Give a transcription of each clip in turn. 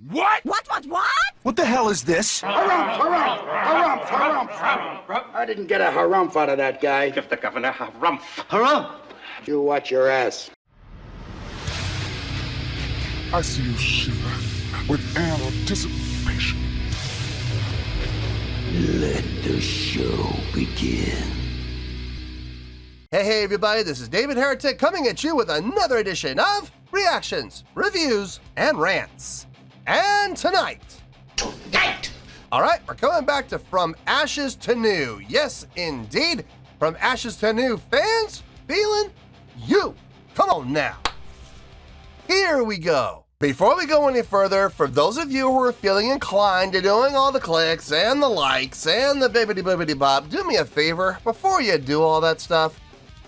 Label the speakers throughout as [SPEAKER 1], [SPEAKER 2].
[SPEAKER 1] What?
[SPEAKER 2] What?
[SPEAKER 3] What the hell is this?
[SPEAKER 4] Harumph. I didn't get a harumph out of that guy.
[SPEAKER 1] Give the governor harumph.
[SPEAKER 3] Harumph!
[SPEAKER 4] You watch your ass.
[SPEAKER 5] I see you shiver with anticipation.
[SPEAKER 6] Let the show begin.
[SPEAKER 7] Hey everybody, this is David Heretic coming at you with another edition of Reactions, Reviews, and Rants. And tonight, alright, we're coming back to From Ashes to New. Yes, indeed, From Ashes to New fans, feeling you. Come on now. Here we go. Before we go any further, for those of you who are feeling inclined to doing all the clicks and the likes and the bibbidi-bibbidi-bop, do me a favor, before you do all that stuff,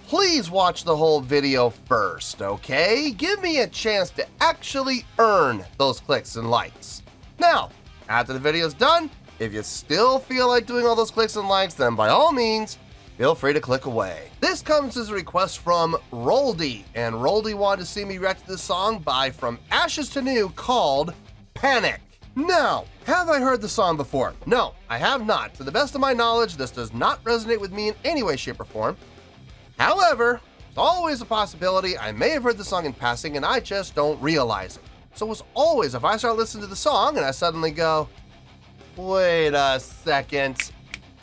[SPEAKER 7] please watch the whole video first, okay? Give me a chance to actually earn those clicks and likes. Now, after the video's done, if you still feel like doing all those clicks and likes, then by all means, feel free to click away. This comes as a request from Rinaldi, and Rinaldi wanted to see me react to this song by From Ashes to New called Panic. Now, have I heard the song before? No, I have not. To the best of my knowledge, this does not resonate with me in any way, shape, or form. However, there's always a possibility I may have heard the song in passing and I just don't realize it. So as always, if I start listening to the song and I suddenly go, wait a second,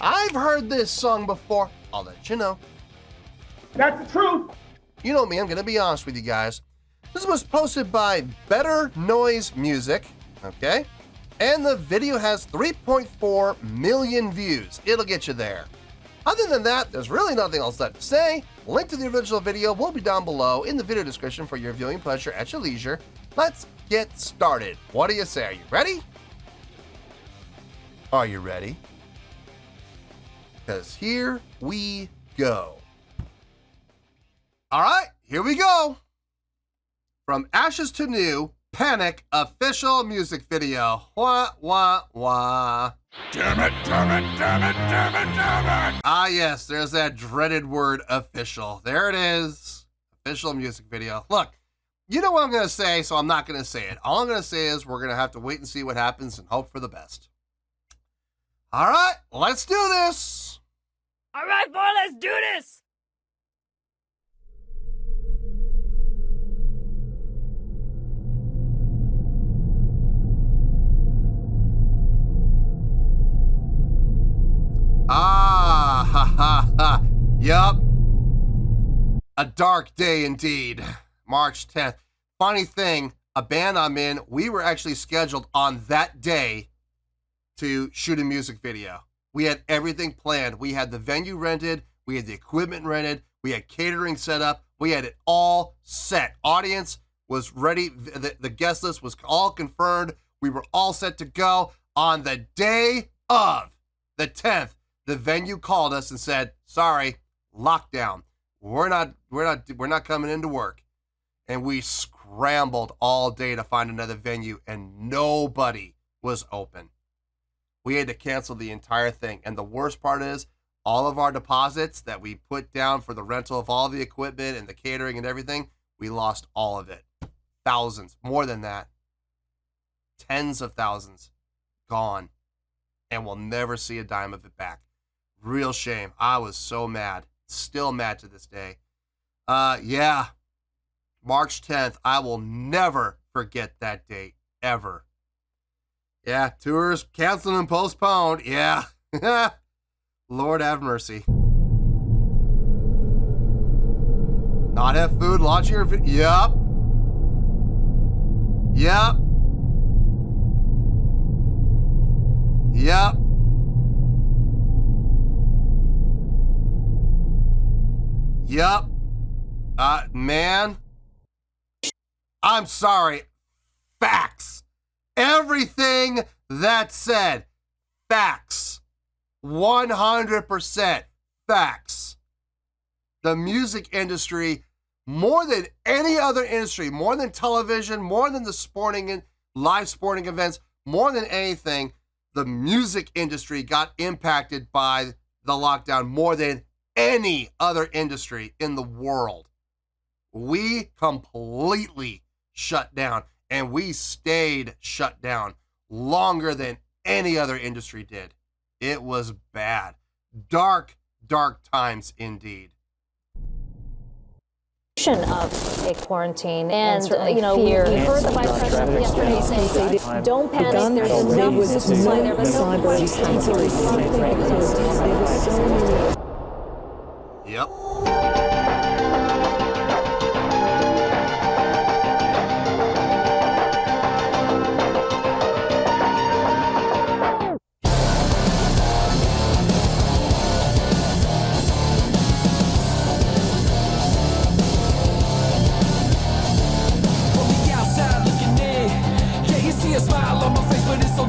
[SPEAKER 7] I've heard this song before, I'll let you know.
[SPEAKER 1] That's the truth.
[SPEAKER 7] You know me, I'm gonna be honest with you guys. This was posted by Better Noise Music, okay? And the video has 3.4 million views. It'll get you there. Other than that, there's really nothing else left to say. Link to the original video will be down below in the video description for your viewing pleasure at your leisure. Let's get started. What do you say? Are you ready? Are you ready? Because here we go. All right, here we go. From Ashes to New, Panic official music video. Wah, wah, wah.
[SPEAKER 5] Damn it.
[SPEAKER 7] Ah, yes, there's that dreaded word, official. There it is. Official music video. Look, you know what I'm going to say, so I'm not going to say it. All I'm going to say is we're going to have to wait and see what happens and hope for the best. All right, let's do this.
[SPEAKER 2] All right, boy, let's do this.
[SPEAKER 7] Ah, ha, ha, ha. Yup. A dark day indeed. March 10th. Funny thing, a band I'm in, we were actually scheduled on that day to shoot a music video. We had everything planned. We had the venue rented. We had the equipment rented. We had catering set up. We had it all set. Audience was ready. The guest list was all confirmed. We were all set to go. On the day of the 10th, the venue called us and said, sorry, lockdown. We're not coming into work. And we scrambled all day to find another venue and nobody was open. We had to cancel the entire thing. And the worst part is all of our deposits that we put down for the rental of all the equipment and the catering and everything, we lost all of it. Thousands, more than that. Tens of thousands gone. And we'll never see a dime of it back. Real shame. I was so mad. Still mad to this day. Yeah. March 10th. I will never forget that date. Ever. Yeah, tours canceled and postponed. Yeah. Lord have mercy. Not have food, launching your video. Yep. Man. I'm sorry. Facts. Everything that said. Facts. 100% facts. The music industry, more than any other industry, more than television, more than the sporting and live sporting events, more than anything, the music industry got impacted by the lockdown more than any other industry in the world. We completely shut down. and we stayed shut down longer than any other industry did. It was bad. Dark, dark times indeed.
[SPEAKER 3] Of a quarantine and you know, we heard the vice president yesterday say don't panic, there's enough supply there, but no question.
[SPEAKER 7] Yep.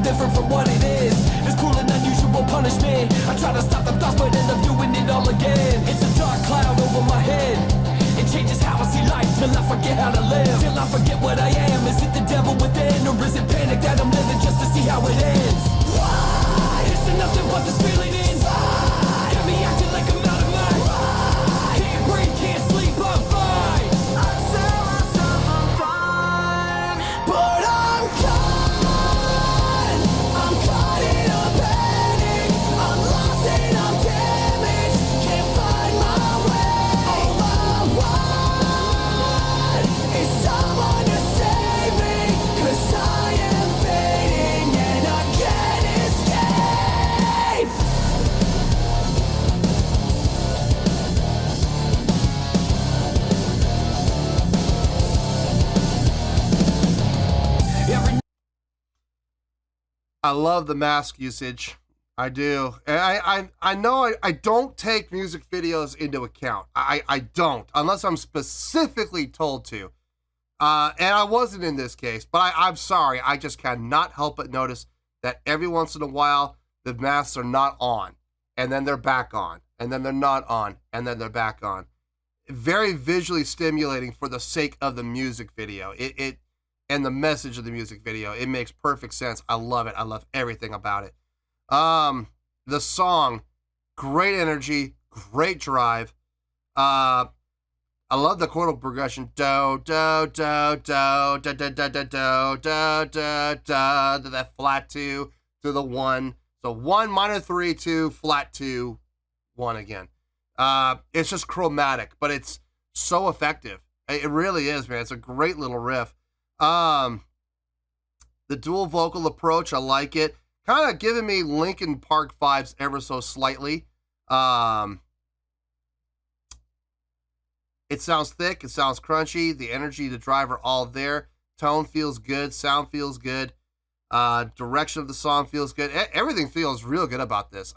[SPEAKER 8] Different from what it is. It's cruel and unusual punishment. I try to stop the thoughts but end up doing it all again. It's a dark cloud over my head. It changes how I see life till I forget how to live. Till I forget what I am. Is it the devil within or is it panic that I'm living just to see how it ends? Why? It's nothing but this feeling inside. Got me acting like I'm out of mind. Why? Can't breathe, can't sleep, I'm fine. I tell myself I'm fine, but I'm caught.
[SPEAKER 7] I love the mask usage. I do. And I know I don't take music videos into account. I don't, unless I'm specifically told to. And I wasn't in this case, but I'm sorry. I just cannot help but notice that every once in a while, the masks are not on, and then they're back on, and then they're not on, and then they're back on. Very visually stimulating for the sake of the music video. It and the message of the music video. It makes perfect sense. I love it. I love everything about it. The song, great energy, great drive. I love the chordal progression. Do, do, do, do, da, da, da, da, do, da, da, da, that flat 2 to the 1. So 1, minor 3, 2, flat 2, 1 again. It's just chromatic, but it's so effective. It really is, man. It's a great little riff. The dual vocal approach, I like it. Kind of giving me Linkin Park vibes ever so slightly. It sounds thick. It sounds crunchy. The energy, the drive are all there. Tone feels good. Sound feels good. Direction of the song feels good. Everything feels real good about this.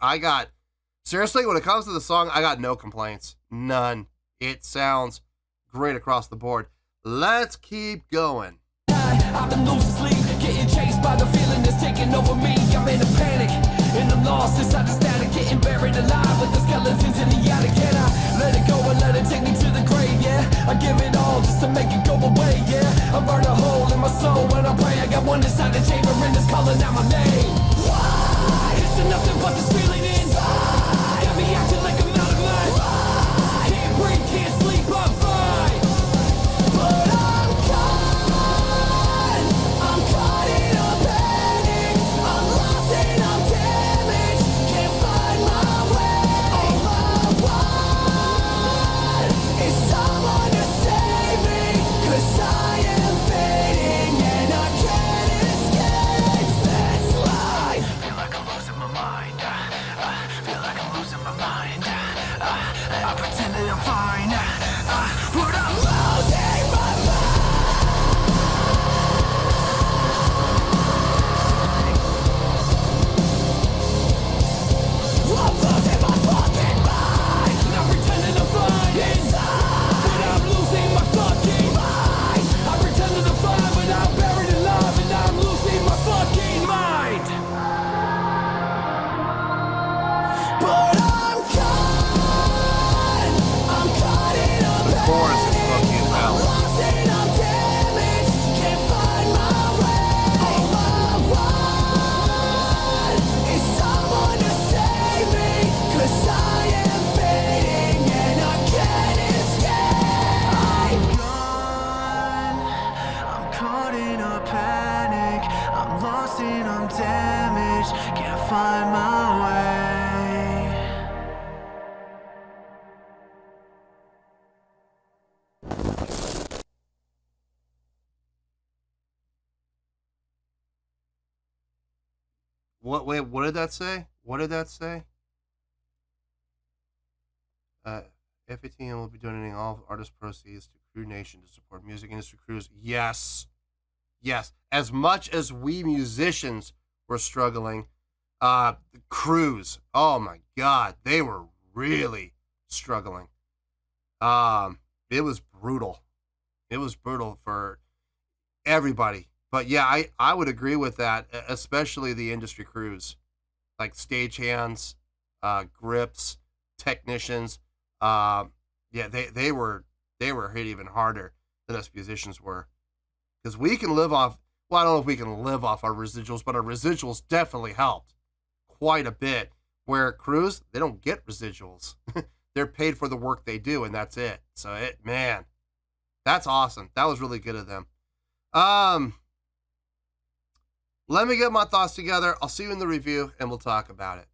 [SPEAKER 7] Seriously, when it comes to the song, I got no complaints. None. It sounds great across the board. Let's keep going.
[SPEAKER 8] I've been losing sleep, getting chased by the feeling that's taking over me. I'm in a panic, and I'm lost inside the static, getting buried alive with the skeletons in the attic. Can I let it go and let it take me to the grave? Yeah, I give it all just to make it go away. Yeah, I burn a hole in my soul when I pray. I got one inside the chamber and it's calling out my name. Why? It's nothing but this feeling inside. Got me acting like I'm out of mind. Why? Can't breathe, can't sleep, I'm fine, but I'm caught. seen, I'm damaged, can't find my way.
[SPEAKER 7] What did that say? What did that say? FETN will be donating all artist proceeds to Crew Nation to support music industry crews. Yes. Yes. As much as we musicians were struggling, the crews, oh my God, they were really struggling. It was brutal. It was brutal for everybody. But yeah, I would agree with that, especially the industry crews, like stagehands, grips, technicians. Yeah, they were hit even harder than us musicians were, because we can live off. Well, I don't know if we can live off our residuals, but our residuals definitely helped quite a bit. Where crews, they don't get residuals. They're paid for the work they do, and that's it. So man, that's awesome. That was really good of them. Let me get my thoughts together. I'll see you in the review, and we'll talk about it.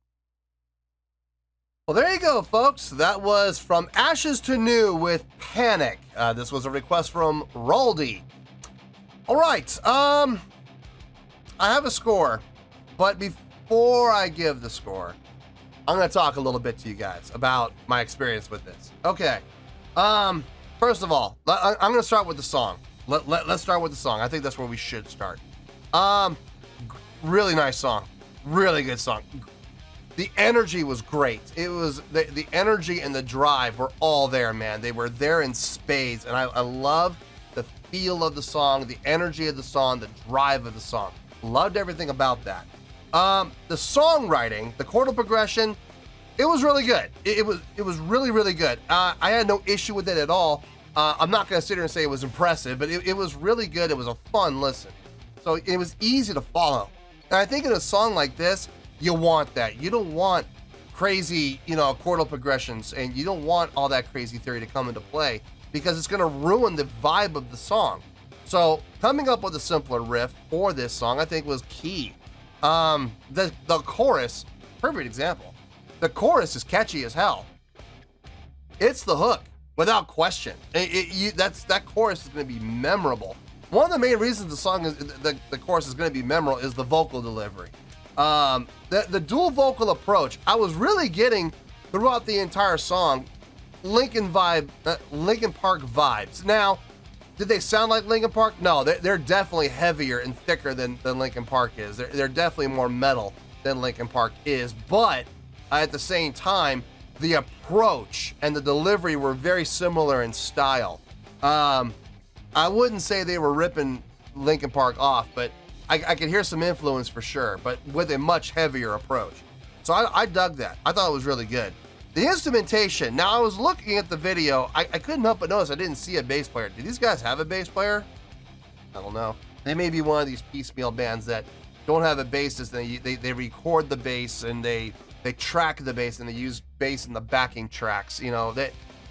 [SPEAKER 7] Well, there you go, folks. That was From Ashes to New with Panic. This was a request from Rinaldi. All right. I have a score, but before I give the score, I'm going to talk a little bit to you guys about my experience with this. Okay. First of all, I'm going to start with the song. Let's start with the song. I think that's where we should start. Really nice song. Really good song. The energy was great. It was the energy and the drive were all there, man. They were there in spades, and I love the feel of the song, the energy of the song, the drive of the song. Loved everything about that. The songwriting, the chordal progression, it was really good. It was really, really good. I had no issue with it at all. I'm not going to sit here and say it was impressive, but it was really good. It was a fun listen. So it was easy to follow. And I think in a song like this, you want that. You don't want crazy, chordal progressions, and you don't want all that crazy theory to come into play, because it's going to ruin the vibe of the song. So coming up with a simpler riff for this song, I think, was key. The chorus, perfect example. The chorus is catchy as hell. It's the hook, without question. That chorus is going to be memorable. One of the main reasons the song is the chorus is going to be memorable is the vocal delivery. The dual vocal approach, I was really getting throughout the entire song Linkin Park vibes. Now, did they sound like Linkin Park? No, they're definitely heavier and thicker than Linkin Park is. They're definitely more metal than Linkin Park is, but at the same time, the approach and the delivery were very similar in style. I wouldn't say they were ripping Linkin Park off, but I could hear some influence for sure, but with a much heavier approach. So I dug that. I thought it was really good. The instrumentation, now I was looking at the video, I couldn't help but notice I didn't see a bass player. Do these guys have a bass player? I don't know. They may be one of these piecemeal bands that don't have a bassist, and they record the bass and they track the bass and they use bass in the backing tracks,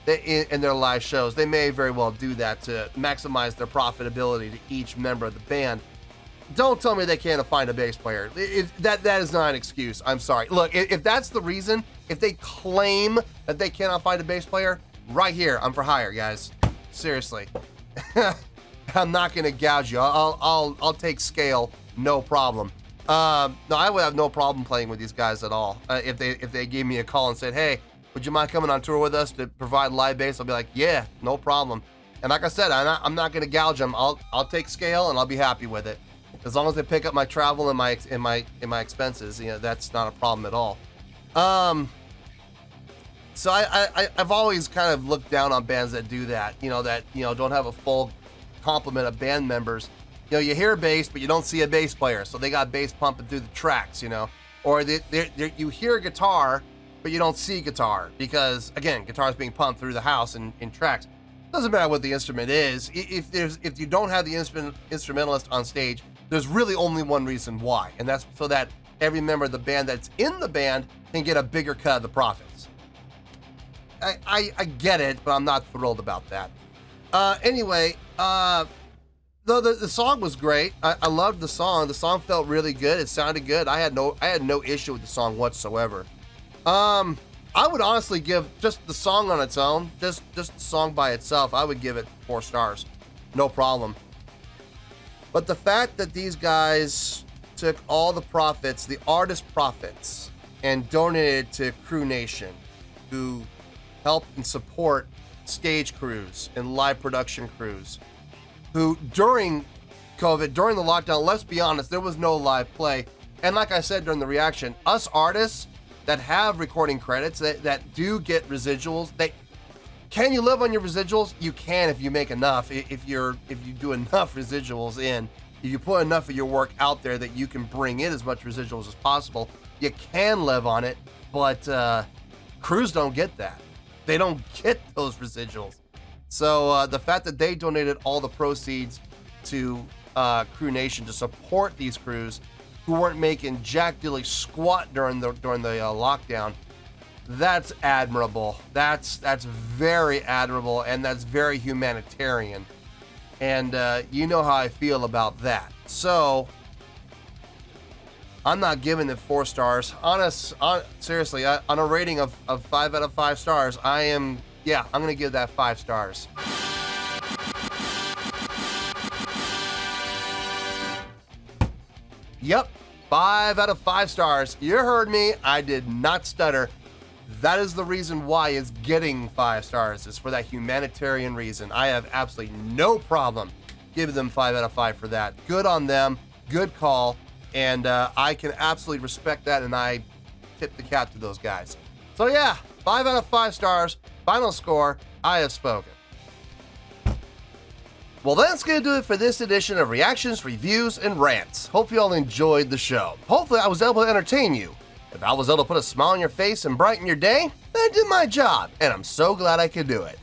[SPEAKER 7] they in their live shows. They may very well do that to maximize their profitability to each member of the band. Don't tell me they can't find a bass player. That is not an excuse. I'm sorry. Look, if that's the reason, if they claim that they cannot find a bass player, right here, I'm for hire, guys. Seriously. I'm not gonna gouge you. I'll take scale, no problem. No, I would have no problem playing with these guys at all. If they gave me a call and said, hey, would you mind coming on tour with us to provide live bass? I'll be like, yeah, no problem. And like I said, I'm not gonna gouge them. I'll take scale and I'll be happy with it. As long as they pick up my travel and my expenses, that's not a problem at all. So I've always kind of looked down on bands that do that, don't have a full complement of band members. You hear bass, but you don't see a bass player, so they got bass pumping through the tracks, or you hear guitar, but you don't see guitar because, again, guitar is being pumped through the house in tracks. Doesn't matter what the instrument is. If you don't have the instrumentalist on stage, there's really only one reason why, and that's so that every member of the band that's in the band can get a bigger cut of the profits. I get it, but I'm not thrilled about that. Anyway, the the song was great. I loved the song. The song felt really good. It sounded good. I had no issue with the song whatsoever. I would honestly give just the song on its own, just the song by itself, I would give it 4 stars. No problem. But the fact that these guys took all the profits, the artist profits, and donated to Crew Nation, who helped and support stage crews and live production crews, who during COVID, during the lockdown, let's be honest, there was no live play. And like I said during the reaction, us artists that have recording credits, that do get residuals, can you live on your residuals? You can if you make enough. If you do enough residuals in, if you put enough of your work out there that you can bring in as much residuals as possible, you can live on it. But crews don't get that. They don't get those residuals. So the fact that they donated all the proceeds to Crew Nation to support these crews who weren't making jack diddly squat during the lockdown, that's admirable. That's very admirable, and that's very humanitarian. And you know how I feel about that. So I'm not giving it 4 stars. Seriously, on a rating of 5 out of 5 stars, I'm gonna give that 5 stars. Yep, 5 out of 5 stars. You heard me. I did not stutter. That is the reason why it's getting 5 stars. It's for that humanitarian reason. I have absolutely no problem giving them 5 out of 5 for that. Good on them. Good call. And I can absolutely respect that, and I tip the cap to those guys. So yeah, 5 out of 5 stars. Final score, I have spoken. Well, that's going to do it for this edition of Reactions, Reviews, and Rants. Hope you all enjoyed the show. Hopefully I was able to entertain you. If I was able to put a smile on your face and brighten your day, then I did my job, and I'm so glad I could do it.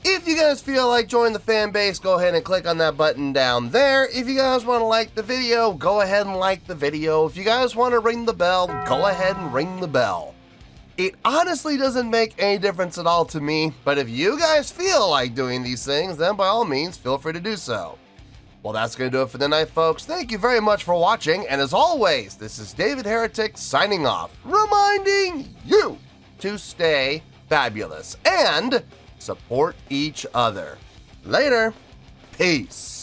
[SPEAKER 7] If you guys feel like joining the fan base, go ahead and click on that button down there. If you guys want to like the video, go ahead and like the video. If you guys want to ring the bell, go ahead and ring the bell. It honestly doesn't make any difference at all to me, but if you guys feel like doing these things, then by all means, feel free to do so. Well, that's going to do it for the night, folks. Thank you very much for watching, and as always, this is David Heretic signing off, reminding you to stay fabulous and support each other. Later. Peace.